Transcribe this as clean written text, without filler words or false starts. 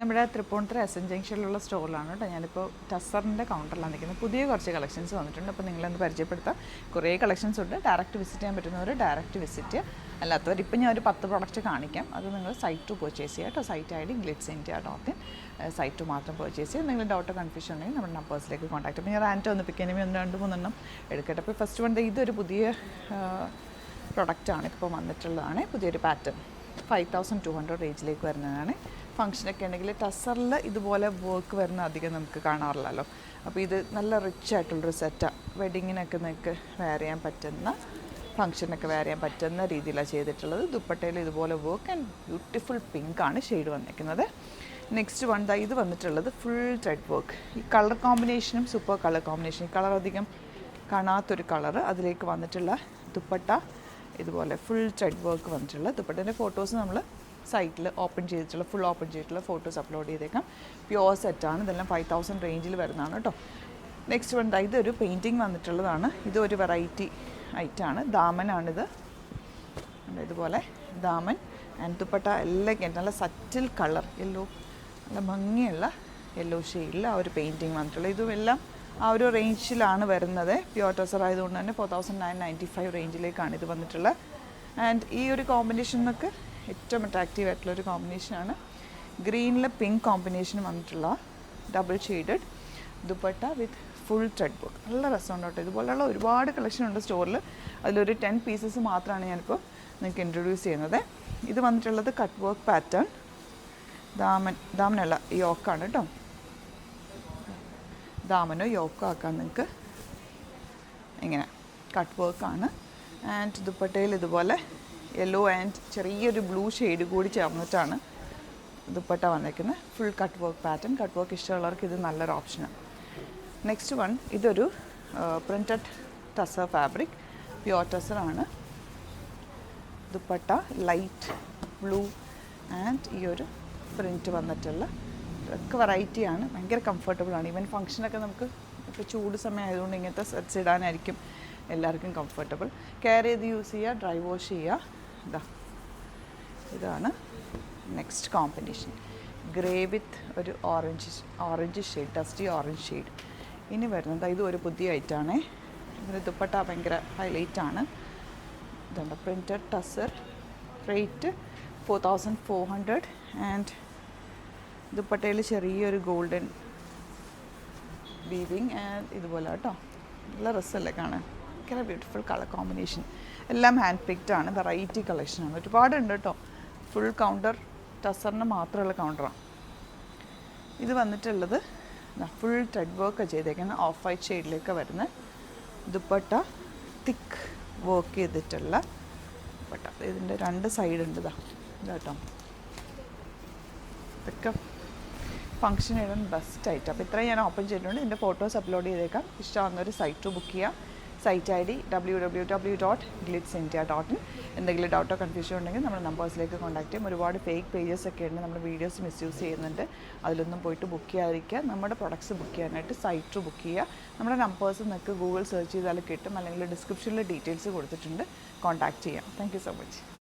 നമ്മുടെ തൃപ്പൂണിത്തുറ എസ് ജംഗ്ഷനിലുള്ള സ്റ്റോറിലാണ് കേട്ടോ. ഞാനിപ്പോൾ ടസറിൻ്റെ കൗണ്ടറിലാണ് നിൽക്കുന്നത്. പുതിയ കുറച്ച് കളക്ഷൻസ് വന്നിട്ടുണ്ട്. അപ്പോൾ നിങ്ങളൊന്ന് പരിചയപ്പെടുത്താം. കുറേ കളക്ഷൻസ് ഉണ്ട്. ഡയറക്റ്റ് വിസിറ്റ് ചെയ്യാൻ പറ്റുന്നവർ ഡയറക്റ്റ് വിസിറ്റ്, അല്ലാത്തവർ ഇപ്പം ഞാൻ ഒരു 10 പ്രോഡക്റ്റ് കാണിക്കാം. അത് നിങ്ങൾ സൈറ്റ് ടു പർച്ചേസ് ചെയ്യുക കേട്ടോ. സൈറ്റ് ഐ ഡി glitzindia.in, സൈറ്റ് ടു മാത്രം പർച്ചേസ് ചെയ്യുക. നിങ്ങൾ ഡൗട്ടോ കൺഫ്യൂഷൻ ഉണ്ടെങ്കിൽ നമ്മുടെ നമ്പേഴ്സിലേക്ക് കോൺടാക്ട്. അപ്പോൾ ഞാൻ റാൻറ്റോ ഒന്ന് പിക്ക് ചെയ്യുമ്പോൾ 2-3 എടുക്കട്ടെ. അപ്പോൾ ഫസ്റ്റ് വൺ ഇതൊരു പുതിയ പ്രൊഡക്റ്റാണ്, ഇപ്പോൾ വന്നിട്ടുള്ളതാണ്. പുതിയൊരു പാറ്റേൺ 5200 റേഞ്ചിലേക്ക് വരുന്നതാണ്. ഫംഗ്ഷനൊക്കെ ഉണ്ടെങ്കിൽ ടസറിൽ ഇതുപോലെ വർക്ക് വരുന്ന അധികം നമുക്ക് കാണാറില്ലല്ലോ. അപ്പോൾ ഇത് നല്ല റിച്ച് ആയിട്ടുള്ളൊരു സെറ്റാണ്. വെഡിങ്ങിനൊക്കെ നിങ്ങൾക്ക് വെയർ ചെയ്യാൻ പറ്റുന്ന, ഫംഗ്ഷനൊക്കെ വെയർ ചെയ്യാൻ പറ്റുന്ന രീതിയിലാണ് ചെയ്തിട്ടുള്ളത്. ദുപ്പട്ടയിൽ ഇതുപോലെ വർക്ക് ആൻഡ് ബ്യൂട്ടിഫുൾ പിങ്കാണ് ഷെയ്ഡ് വന്നിരിക്കുന്നത്. നെക്സ്റ്റ് വൺ ഇത് വന്നിട്ടുള്ളത് ഫുൾ ത്രെഡ് വർക്ക്. ഈ കളർ കോമ്പിനേഷനും സൂപ്പർ കളർ കോമ്പിനേഷൻ. ഈ കളർ അധികം കാണാത്തൊരു കളറ്. അതിലേക്ക് വന്നിട്ടുള്ള ദുപ്പട്ട ഇതുപോലെ ഫുൾ ത്രെഡ് വർക്ക് വന്നിട്ടുള്ള ദുപ്പട്ടേൻ്റെ ഫോട്ടോസ് നമ്മൾ സൈറ്റിൽ ഓപ്പൺ ചെയ്തിട്ടുള്ള ഫുൾ ഓപ്പൺ ചെയ്തിട്ടുള്ള ഫോട്ടോസ് അപ്ലോഡ് ചെയ്തേക്കാം. പ്യുവർ സെറ്റാണ്. ഇതെല്ലാം 5000 റേഞ്ചിൽ വരുന്നതാണ് കേട്ടോ. നെക്സ്റ്റ് വൺ ഇതൊരു പെയിൻറ്റിങ് വന്നിട്ടുള്ളതാണ്. ഇതൊരു വെറൈറ്റി ഐറ്റാണ്. ദാമനാണിത്. ഇതുപോലെ ദാമൻ ആൻഡ് ദുപ്പട്ട എല്ലാം നല്ല സറ്റിൽ കളർ യെല്ലോ, നല്ല ഭംഗിയുള്ള യെല്ലോ ഷെയ്ഡിൽ ആ ഒരു പെയിൻറ്റിങ് വന്നിട്ടുള്ളത്. ഇതും എല്ലാം ആ ഒരു റേഞ്ചിലാണ് വരുന്നത്. പ്യുവർ ടസർ ആയതുകൊണ്ട് തന്നെ 4995 റേഞ്ചിലേക്കാണ് ഇത് വന്നിട്ടുള്ളത്. ആൻഡ് ഈ ഒരു കോമ്പിനേഷനൊക്കെ ഏറ്റവും അട്രാക്റ്റീവ് ആയിട്ടുള്ളൊരു കോമ്പിനേഷനാണ്. ഗ്രീനിൽ പിങ്ക് കോമ്പിനേഷൻ വന്നിട്ടുള്ള double shaded dupatta with full thread work. നല്ല രസമുണ്ട് കേട്ടോ. ഇതുപോലെയുള്ള ഒരുപാട് കളക്ഷൻ ഉണ്ട് സ്റ്റോറിൽ. അതിലൊരു 10 പീസസ് മാത്രമാണ് ഞാനിപ്പോൾ നിങ്ങൾക്ക് ഇൻട്രൊഡ്യൂസ് ചെയ്യുന്നത്. ഇത് വന്നിട്ടുള്ളത് കട്ട് വർക്ക് പാറ്റേൺ. ദാമനല്ല യോക്കാണ് കേട്ടോ. ദാമനോ യോക്കോ ആക്കാൻ നിങ്ങൾക്ക് ഇങ്ങനെ കട്ട് വർക്കാണ്. ആൻഡ് ദുപ്പട്ടയിൽ ഇതുപോലെ യെല്ലോ ആൻഡ് ചെറിയൊരു ബ്ലൂ ഷെയ്ഡ് കൂടി ചേർന്നിട്ടാണ് ദുപ്പട്ട വന്നിരിക്കുന്നത്. Full cut work pattern. Cut work ഇഷ്ടമുള്ളവർക്ക് ഇത് നല്ലൊരു ഓപ്ഷനാണ്. നെക്സ്റ്റ് വൺ ഇതൊരു പ്രിൻറ്റഡ് ടസർ ഫാബ്രിക്. പ്യുവർ ടസറാണ്. ദുപ്പട്ട ലൈറ്റ് ബ്ലൂ ആൻഡ് ഈ ഒരു പ്രിൻറ്റ് വന്നിട്ടുള്ള ഒക്കെ വെറൈറ്റിയാണ്. ഭയങ്കര കംഫർട്ടബിളാണ്. ഈവൻ ഫംഗ്ഷനൊക്കെ നമുക്ക് ഇപ്പോൾ ചൂട് സമയം ആയതുകൊണ്ട് ഇങ്ങനത്തെ സെറ്റ്സ് ഇടാനായിരിക്കും എല്ലാവർക്കും കംഫർട്ടബിൾ. കെയർ ചെയ്ത് യൂസ് ചെയ്യുക, ഡ്രൈ വാഷ് ചെയ്യുക. ഇതാണ് നെക്സ്റ്റ് കോമ്പിനേഷൻ. ഗ്രേ വിത്ത് ഒരു orange shade, dusty orange shade. ഇനി വരുന്നത് ഇത് ഒരു പുതിയ ഐറ്റാണ്. ഇതിന് ദുപ്പട്ട ഭയങ്കര ഹൈലൈറ്റാണ്. ഇതുണ്ട് പ്രിൻറ്റഡ് ടസർ. റേറ്റ് 4400 ആൻഡ് ദുപ്പട്ടയിൽ ചെറിയൊരു ഗോൾഡൻ വീവിങ് ആൻഡ് ഇതുപോലെ കേട്ടോ. നല്ല രസമല്ലേ കാണാൻ. ഭയങ്കര ബ്യൂട്ടിഫുൾ കളർ കോമ്പിനേഷൻ. എല്ലാം ഹാൻഡ് പിക്ഡ് ആണ്. വെറൈറ്റി കളക്ഷനാണ്. ഒരുപാടുണ്ട് കേട്ടോ. ഫുൾ കൗണ്ടർ ടസറിന് മാത്രമുള്ള കൗണ്ടറാണ്. ഇത് വന്നിട്ടുള്ളത് ഫുൾ ത്രെഡ് വർക്ക് ചെയ്തേക്കുന്ന ഓഫ് വൈറ്റ് ഷെയ്ഡിലേക്ക് വരുന്ന ദുപ്പട്ട. തിക്ക് വർക്ക് ചെയ്തിട്ടുള്ള ദുപ്പട്ട. ഇതിൻ്റെ 2 സൈഡ് ഉണ്ട്. ഇതാട്ടോ. ഇതൊക്കെ ഫംഗ്ഷൻ ഇടാൻ ബെസ്റ്റ് ആയിട്ട്. അപ്പോൾ ഇത്രയും ഞാൻ ഓപ്പൺ ചെയ്തിട്ടുണ്ട്. ഇതിൻ്റെ ഫോട്ടോസ് അപ്ലോഡ് ചെയ്തേക്കാം. ഇഷ്ടമാകുന്നൊരു സൈറ്റ് ടു ബുക്ക് ചെയ്യുക. സൈറ്റ് ഐ ഡി www.glitzindia.in. എന്തെങ്കിലും ഡൗട്ടോ കൺഫ്യൂഷൻ ഉണ്ടെങ്കിൽ നമ്മുടെ നമ്പേഴ്സിലേക്ക് കോൺടാക്ട് ചെയ്യും. ഒരുപാട് ഫേക്ക് പേജസ് ഒക്കെ ഉണ്ട്. നമ്മുടെ വീഡിയോസ് മിസ്യൂസ് ചെയ്യുന്നുണ്ട്. അതിലൊന്നും പോയിട്ട് ബുക്ക് ചെയ്യാതിരിക്കുക. നമ്മുടെ പ്രൊഡക്ട്സ് ബുക്ക് ചെയ്യാനായിട്ട് സൈറ്റ് ടു ബുക്ക് ചെയ്യുക. നമ്മുടെ നമ്പേഴ്സ് നിങ്ങൾക്ക് ഗൂഗിൾ സെർച്ച് ചെയ്താൽ കിട്ടും. അല്ലെങ്കിൽ ഡിസ്ക്രിപ്ഷനിൽ ഡീറ്റെയിൽസ് കൊടുത്തിട്ടുണ്ട്. കോൺടാക്ട് ചെയ്യാം. Thank you so much.